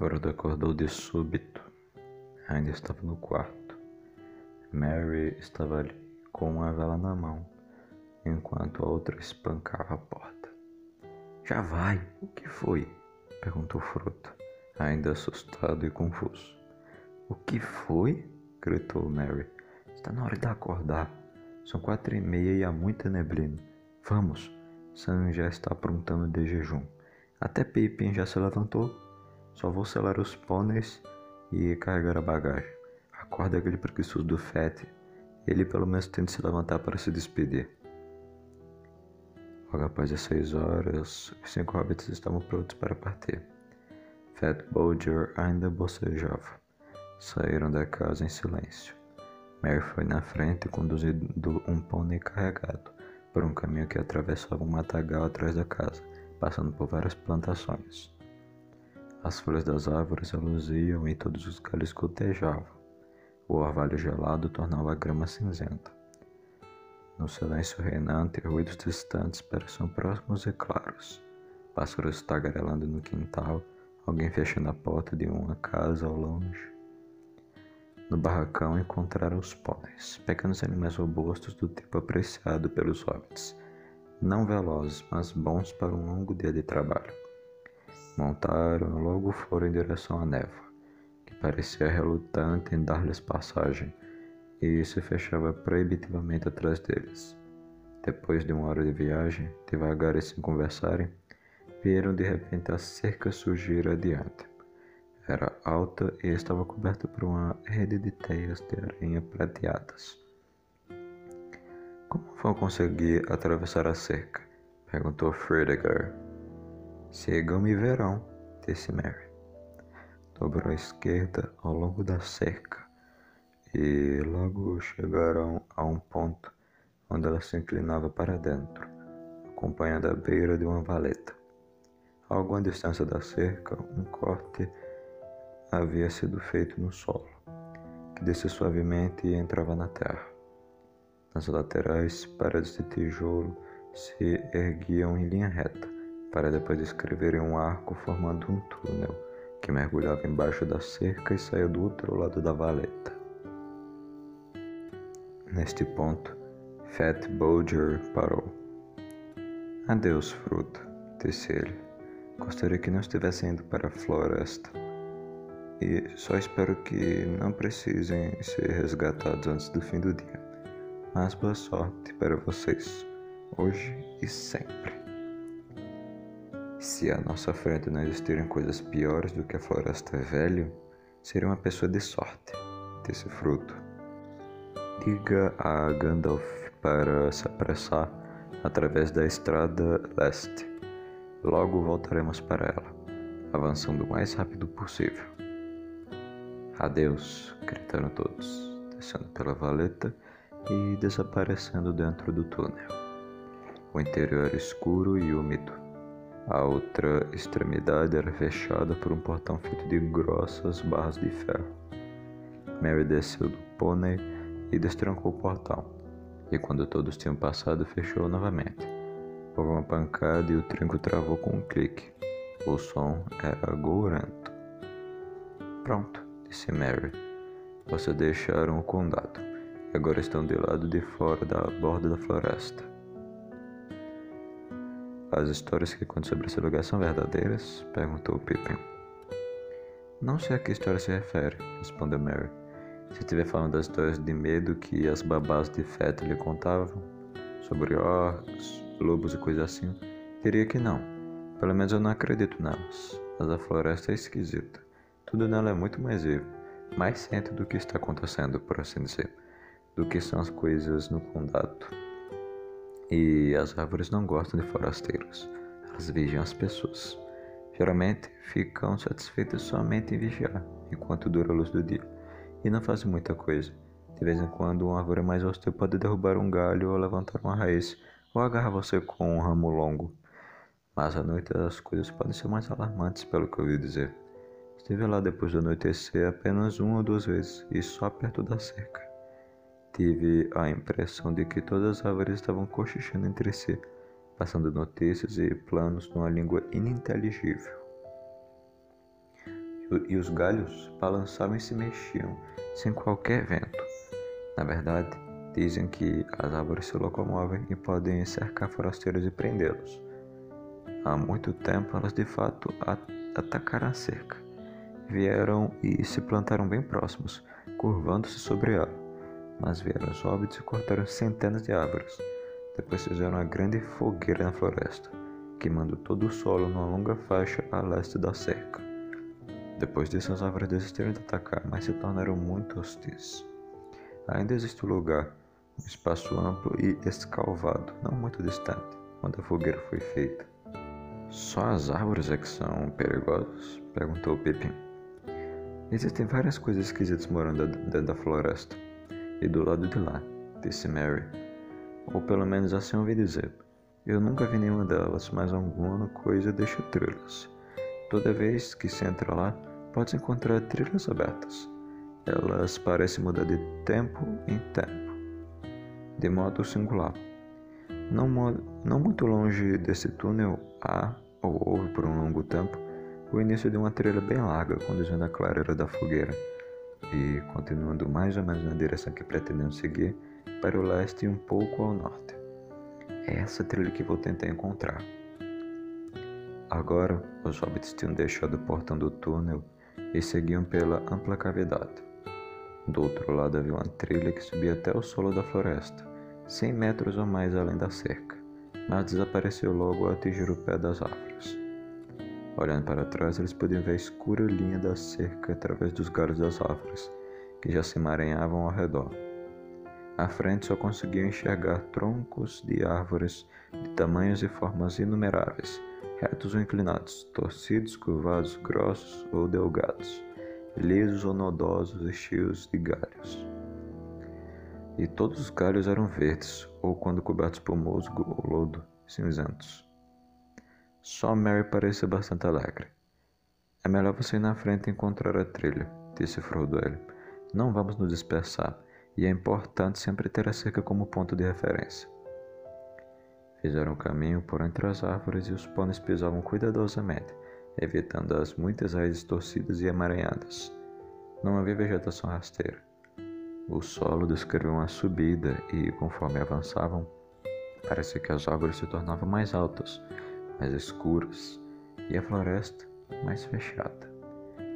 Frodo acordou de súbito. Ainda estava no quarto. Merry estava ali, com uma vela na mão, enquanto a outra espancava a porta. Já vai! O que foi? Perguntou Frodo, ainda assustado e confuso. O que foi? Gritou Merry. Está na hora de acordar. São 4:30 e há muita neblina. Vamos! Sam já está aprontando de jejum. Até Pippin já se levantou. Só vou selar os pôneis e carregar a bagagem. Acorda aquele preguiçoso do Fett. Ele pelo menos tem de se levantar para se despedir. Logo após as 6 horas, os 5 hobbits estavam prontos para partir. Fat Bolger ainda bocejava. Saíram da casa em silêncio. Merry foi na frente, conduzindo um pônei carregado por um caminho que atravessava um matagal atrás da casa, passando por várias plantações. As folhas das árvores reluziam e todos os galhos gotejavam. O orvalho gelado tornava a grama cinzenta. No silêncio reinante, ruídos distantes pareciam próximos e claros. Pássaros tagarelando no quintal, alguém fechando a porta de uma casa ao longe. No barracão encontraram os pôneis, pequenos animais robustos do tipo apreciado pelos hobbits. Não velozes, mas bons para um longo dia de trabalho. Montaram e logo foram em direção à névoa, que parecia relutante em dar-lhes passagem, e se fechava proibitivamente atrás deles. Depois de 1 hora de viagem, devagar e sem conversarem, viram de repente a cerca surgir adiante. Era alta e estava coberta por uma rede de teias de aranha prateadas. Como vão conseguir atravessar a cerca? Perguntou Fredegar. Sigam e verão, disse Merry. Dobrou à esquerda ao longo da cerca e logo chegaram a um ponto onde ela se inclinava para dentro, acompanhada à beira de uma valeta. A alguma distância da cerca, um corte havia sido feito no solo, que descia suavemente e entrava na terra. Nas laterais, paredes de tijolo se erguiam em linha reta, para depois descreverem um arco formando um túnel, que mergulhava embaixo da cerca e saía do outro lado da valeta. Neste ponto, Fat Bolger parou. Adeus, Frodo, disse ele. Gostaria que não estivesse indo para a floresta. E só espero que não precisem ser resgatados antes do fim do dia. Mas boa sorte para vocês, hoje e sempre. Se à nossa frente não existirem coisas piores do que a floresta velha, seria uma pessoa de sorte, disse Frodo. Diga a Gandalf para se apressar através da estrada leste. Logo voltaremos para ela, avançando o mais rápido possível. Adeus, gritaram todos, descendo pela valeta e desaparecendo dentro do túnel. O interior era escuro e úmido. A outra extremidade era fechada por um portão feito de grossas barras de ferro. Merry desceu do pônei e destrancou o portão, e quando todos tinham passado, fechou novamente. Houve uma pancada e o trinco travou com um clique. O som era agourento. Pronto, disse Merry. Vocês deixaram o condado e agora estão do lado de fora da borda da floresta. As histórias que contam sobre esse lugar são verdadeiras? Perguntou Pippin. Não sei a que história se refere, respondeu Merry. Se estiver falando das histórias de medo que as babás de Fett lhe contavam, sobre orcs, lobos e coisas assim, diria que não. Pelo menos eu não acredito nelas. Mas a floresta é esquisita. Tudo nela é muito mais vivo, mais ciente do que está acontecendo, por assim dizer, do que são as coisas no condado. E as árvores não gostam de forasteiros, elas vigiam as pessoas. Geralmente ficam satisfeitas somente em vigiar, enquanto dura a luz do dia, e não fazem muita coisa. De vez em quando uma árvore mais hostil pode derrubar um galho ou levantar uma raiz, ou agarrar você com um ramo longo. Mas à noite as coisas podem ser mais alarmantes, pelo que eu ouvi dizer. Estive lá depois do anoitecer apenas 1 ou 2 vezes, e só perto da cerca. Tive a impressão de que todas as árvores estavam cochichando entre si, passando notícias e planos numa língua ininteligível. e os galhos balançavam e se mexiam sem qualquer vento. Na verdade, dizem que as árvores se locomovem e podem cercar forasteiros e prendê-los. Há muito tempo elas de fato atacaram a cerca. Vieram e se plantaram bem próximos, curvando-se sobre ela. Mas vieram os hobbits e cortaram centenas de árvores. Depois fizeram uma grande fogueira na floresta, queimando todo o solo numa longa faixa a leste da cerca. Depois disso, as árvores desistiram de atacar, mas se tornaram muito hostis. Ainda existe um lugar, um espaço amplo e escalvado, não muito distante, onde a fogueira foi feita. Só as árvores é que são perigosas? Perguntou Pippin. Existem várias coisas esquisitas morando dentro da floresta. E do lado de lá, disse Merry. Ou pelo menos assim ouvi dizer. Eu nunca vi nenhuma delas, mas alguma coisa deixa trilhas. Toda vez que se entra lá, pode encontrar trilhas abertas. Elas parecem mudar de tempo em tempo, de modo singular. Não muito longe desse túnel há, ou houve por um longo tempo, o início de uma trilha bem larga conduzindo à clareira da fogueira e continuando mais ou menos na direção que pretendemos seguir, para o leste e um pouco ao norte. É essa trilha que vou tentar encontrar. Agora, os hobbits tinham deixado o portão do túnel e seguiam pela ampla cavidade. Do outro lado havia uma trilha que subia até o solo da floresta, 100 metros ou mais além da cerca, mas desapareceu logo ao atingir o pé das árvores. Olhando para trás, eles podiam ver a escura linha da cerca através dos galhos das árvores, que já se emaranhavam ao redor. À frente só conseguiam enxergar troncos de árvores de tamanhos e formas inumeráveis, retos ou inclinados, torcidos, curvados, grossos ou delgados, lisos ou nodosos e cheios de galhos. E todos os galhos eram verdes, ou quando cobertos por musgo ou lodo, cinzentos. Só Merry parecia bastante alegre. É melhor você ir na frente e encontrar a trilha, disse Frodo a ele. Não vamos nos dispersar, e é importante sempre ter a cerca como ponto de referência. Fizeram o caminho por entre as árvores e os pôneis pisavam cuidadosamente, evitando as muitas raízes torcidas e emaranhadas. Não havia vegetação rasteira. O solo descrevia uma subida e, conforme avançavam, parecia que as árvores se tornavam mais altas, mais escuras, e a floresta mais fechada.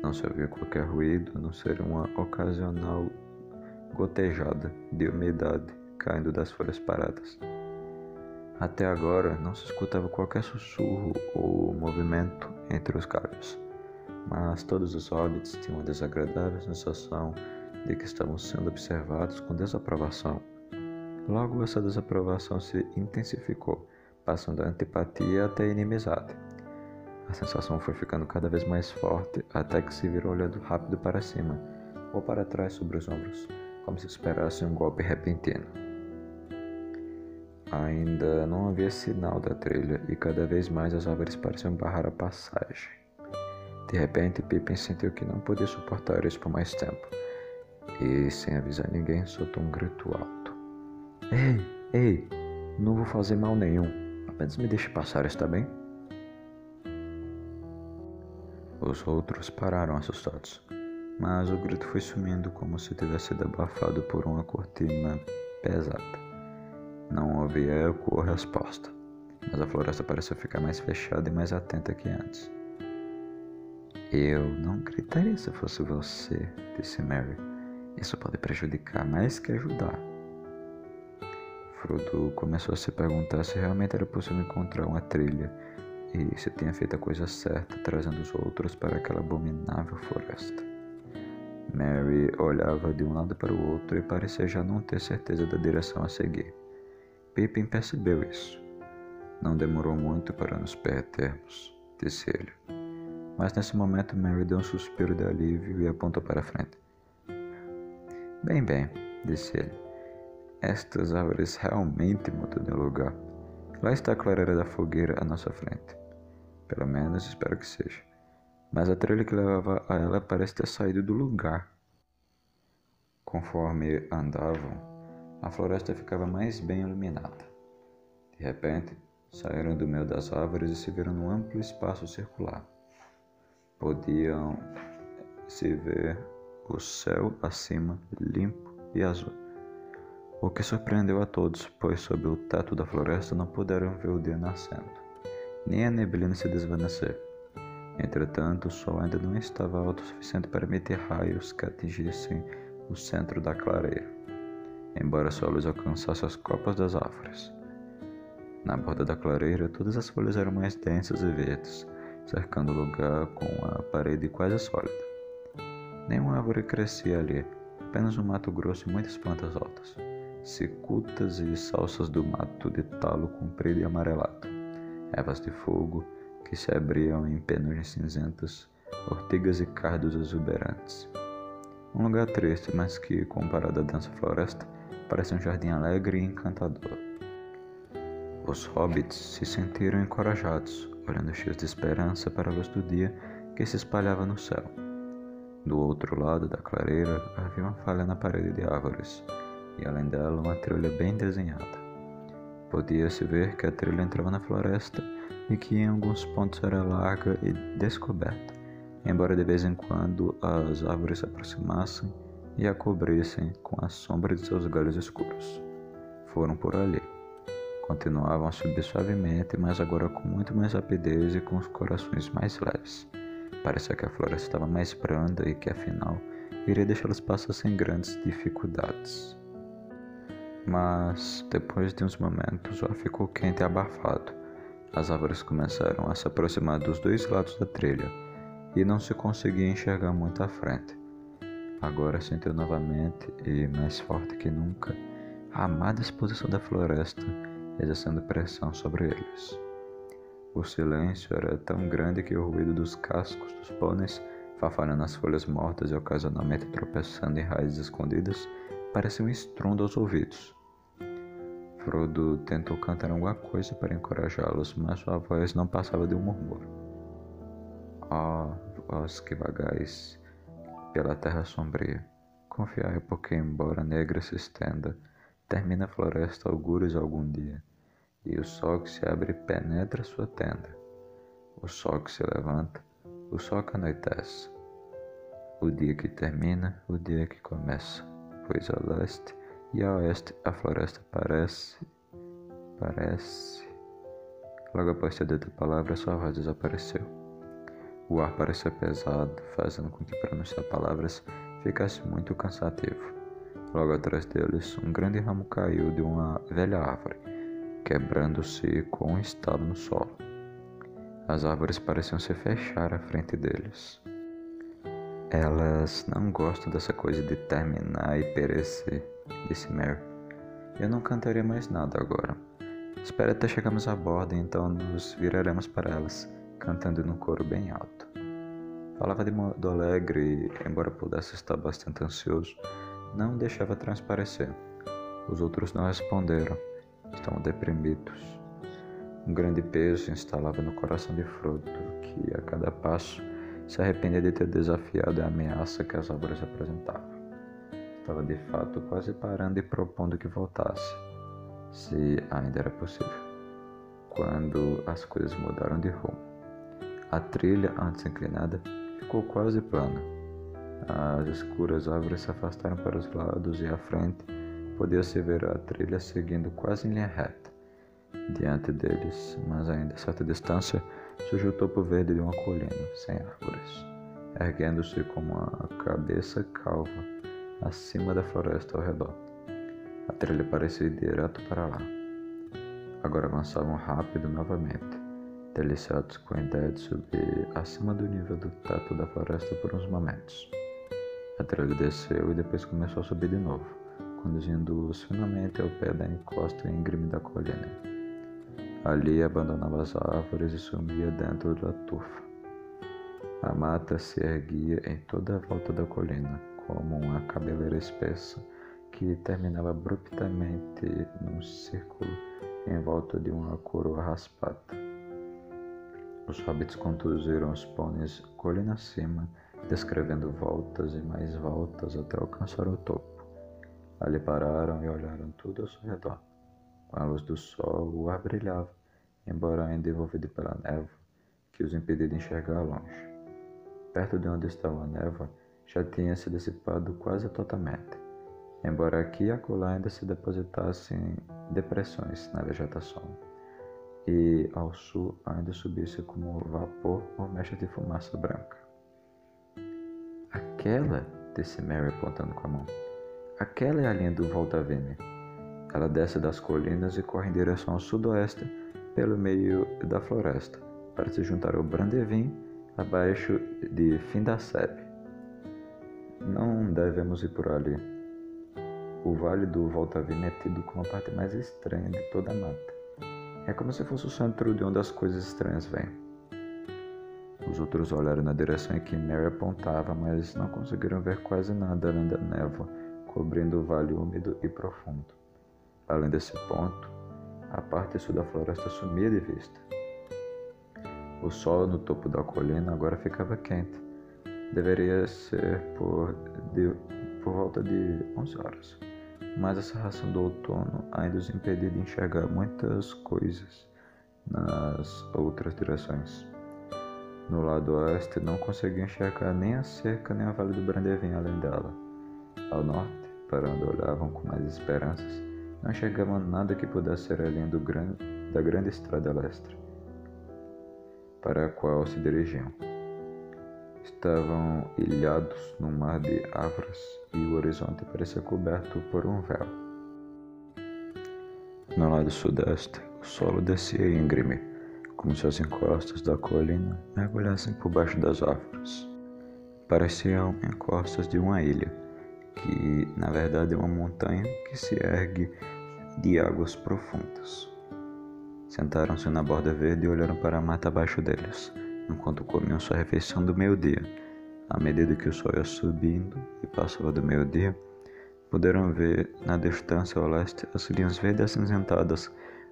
Não se ouvia qualquer ruído, a não ser uma ocasional gotejada de umidade caindo das folhas paradas. Até agora não se escutava qualquer sussurro ou movimento entre os galhos, mas todos os hobbits tinham uma desagradável sensação de que estavam sendo observados com desaprovação. Logo essa desaprovação se intensificou, passando da antipatia até a inimizade. A sensação foi ficando cada vez mais forte até que se virou olhando rápido para cima ou para trás sobre os ombros, como se esperasse um golpe repentino. Ainda não havia sinal da trilha e cada vez mais as árvores pareciam barrar a passagem. De repente, Pippin sentiu que não podia suportar isso por mais tempo e, sem avisar ninguém, soltou um grito alto. Ei, não vou fazer mal nenhum, apenas me deixe passar, está bem? Os outros pararam assustados, mas o grito foi sumindo como se tivesse sido abafado por uma cortina pesada. Não houve eco ou resposta, mas a floresta pareceu ficar mais fechada e mais atenta que antes. Eu não gritaria se fosse você, disse Merry. Isso pode prejudicar mais que ajudar. Frodo começou a se perguntar se realmente era possível encontrar uma trilha e se tinha feito a coisa certa, trazendo os outros para aquela abominável floresta. Merry olhava de um lado para o outro e parecia já não ter certeza da direção a seguir. Pippin percebeu isso. Não demorou muito para nos perdermos, disse ele. Mas nesse momento Merry deu um suspiro de alívio e apontou para a frente. Bem, disse ele. Estas árvores realmente mudam de lugar. Lá está a clareira da fogueira à nossa frente. Pelo menos espero que seja. Mas a trilha que levava a ela parece ter saído do lugar. Conforme andavam, a floresta ficava mais bem iluminada. De repente, saíram do meio das árvores e se viram num amplo espaço circular. Podiam se ver o céu acima limpo e azul. O que surpreendeu a todos, pois sob o teto da floresta não puderam ver o dia nascendo, nem a neblina se desvanecer. Entretanto, o sol ainda não estava alto o suficiente para emitir raios que atingissem o centro da clareira, embora sua luz alcançasse as copas das árvores. Na borda da clareira, todas as folhas eram mais densas e verdes, cercando o lugar com a parede quase sólida. Nenhuma árvore crescia ali, apenas um mato grosso e muitas plantas altas, cicutas e salsas do mato de talo comprido e amarelado, ervas de fogo que se abriam em penugens cinzentas, ortigas e cardos exuberantes. Um lugar triste, mas que, comparado à densa floresta, parece um jardim alegre e encantador. Os hobbits se sentiram encorajados, olhando cheios de esperança para a luz do dia que se espalhava no céu. Do outro lado da clareira havia uma falha na parede de árvores, e além dela uma trilha bem desenhada. Podia-se ver que a trilha entrava na floresta e que em alguns pontos era larga e descoberta, embora de vez em quando as árvores se aproximassem e a cobrissem com a sombra de seus galhos escuros. Foram por ali. Continuavam a subir suavemente, mas agora com muito mais rapidez e com os corações mais leves. Parecia que a floresta estava mais branda e que, afinal, iria deixá-los passar sem grandes dificuldades. Mas, depois de uns momentos, o ar ficou quente e abafado. As árvores começaram a se aproximar dos dois lados da trilha, e não se conseguia enxergar muito à frente. Agora sentiu novamente, e mais forte que nunca, a amada exposição da floresta, exercendo pressão sobre eles. O silêncio era tão grande que o ruído dos cascos dos pôneis, farfalhando nas folhas mortas e ocasionalmente tropeçando em raízes escondidas, parecia um estrondo aos ouvidos. Frodo tentou cantar alguma coisa para encorajá-los, mas sua voz não passava de um murmúrio. Vós que vagais pela terra sombria, confiai, porque embora negra se estenda, termina a floresta algures algum dia, e o sol que se abre penetra sua tenda. O sol que se levanta, o sol que anoitece. O dia que termina, o dia que começa, pois a leste e a oeste a floresta parece... Logo após ter dito a palavra, sua voz desapareceu. O ar parecia pesado, fazendo com que pronunciar palavras ficasse muito cansativo. Logo atrás deles, um grande ramo caiu de uma velha árvore, quebrando-se com um estalo no solo. As árvores pareciam se fechar à frente deles. Elas não gostam dessa coisa de terminar e perecer, disse Merry. Eu não cantaria mais nada agora. Espere até chegarmos à borda e então nos viraremos para elas, cantando num coro bem alto. Falava de modo alegre e, embora pudesse estar bastante ansioso, não deixava transparecer. Os outros não responderam. Estavam deprimidos. Um grande peso se instalava no coração de Frodo, que a cada passo se arrependia de ter desafiado a ameaça que as árvores apresentavam. Estava de fato quase parando e propondo que voltasse, se ainda era possível, quando as coisas mudaram de rumo. A trilha, antes inclinada, ficou quase plana. As escuras árvores se afastaram para os lados e à frente podia-se ver a trilha seguindo quase em linha reta. Diante deles, mas ainda a certa distância, surgiu o topo verde de uma colina, sem árvores, erguendo-se como uma cabeça calva acima da floresta ao redor. A trilha parecia ir direto para lá. Agora avançavam rápido novamente, deliciados com a ideia de subir acima do nível do teto da floresta por uns momentos. A trilha desceu e depois começou a subir de novo, conduzindo-os finalmente ao pé da encosta íngreme da colina. Ali abandonava as árvores e sumia dentro da tufa. A mata se erguia em toda a volta da colina, como uma cabeleira espessa que terminava abruptamente num círculo em volta de uma coroa raspada. Os hobbits conduziram os pôneis colina acima, descrevendo voltas e mais voltas até alcançar o topo. Ali pararam e olharam tudo ao seu redor. Com a luz do sol, o ar brilhava, embora ainda envolvido pela névoa, que os impedia de enxergar longe. perto de onde estava a névoa, já tinha se dissipado quase totalmente, embora aqui e acolá ainda se depositassem depressões na vegetação, e ao sul ainda subisse como vapor ou mecha de fumaça branca. Aquela, disse Mary apontando com a mão, aquela é a linha do Voltavine. Ela desce das colinas e corre em direção ao sudoeste pelo meio da floresta, para se juntar ao Brandevin abaixo de Findaseb. Não devemos ir por ali. O vale do Voltavine é tido como a parte mais estranha de toda a mata. É como se fosse o centro de onde as coisas estranhas vêm. Os outros olharam na direção em que Mary apontava, mas não conseguiram ver quase nada além da névoa, cobrindo o vale úmido e profundo. Além desse ponto, a parte sul da floresta sumia de vista. O sol no topo da colina agora ficava quente. Deveria ser por volta de 11 horas. Mas a cerração do outono ainda os impedia de enxergar muitas coisas nas outras direções. No lado oeste, não conseguiam enxergar nem a cerca nem o vale do Brandevin além dela. Ao norte, para onde olhavam com mais esperanças, não enxergavam nada que pudesse ser a linha da grande estrada leste, para a qual se dirigiam. Estavam ilhados num mar de árvores e o horizonte parecia coberto por um véu. No lado sudeste, o solo descia íngreme, como se as encostas da colina mergulhassem por baixo das árvores. Pareciam encostas de uma ilha, que na verdade é uma montanha que se ergue de águas profundas. Sentaram-se na borda verde e olharam para a mata abaixo deles, enquanto comiam sua refeição do meio-dia. À medida que o sol ia subindo e passava do meio-dia, puderam ver na distância ao leste as linhas verdes acinzentadas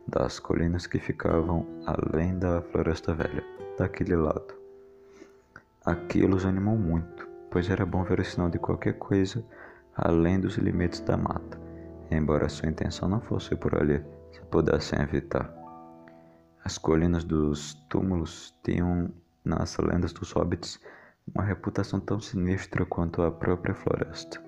das colinas que ficavam além da floresta velha, daquele lado. Aquilo os animou muito, pois era bom ver o sinal de qualquer coisa além dos limites da mata, embora sua intenção não fosse por ali, se pudessem evitar. As colinas dos túmulos tinham, nas lendas dos hobbits, uma reputação tão sinistra quanto a própria floresta.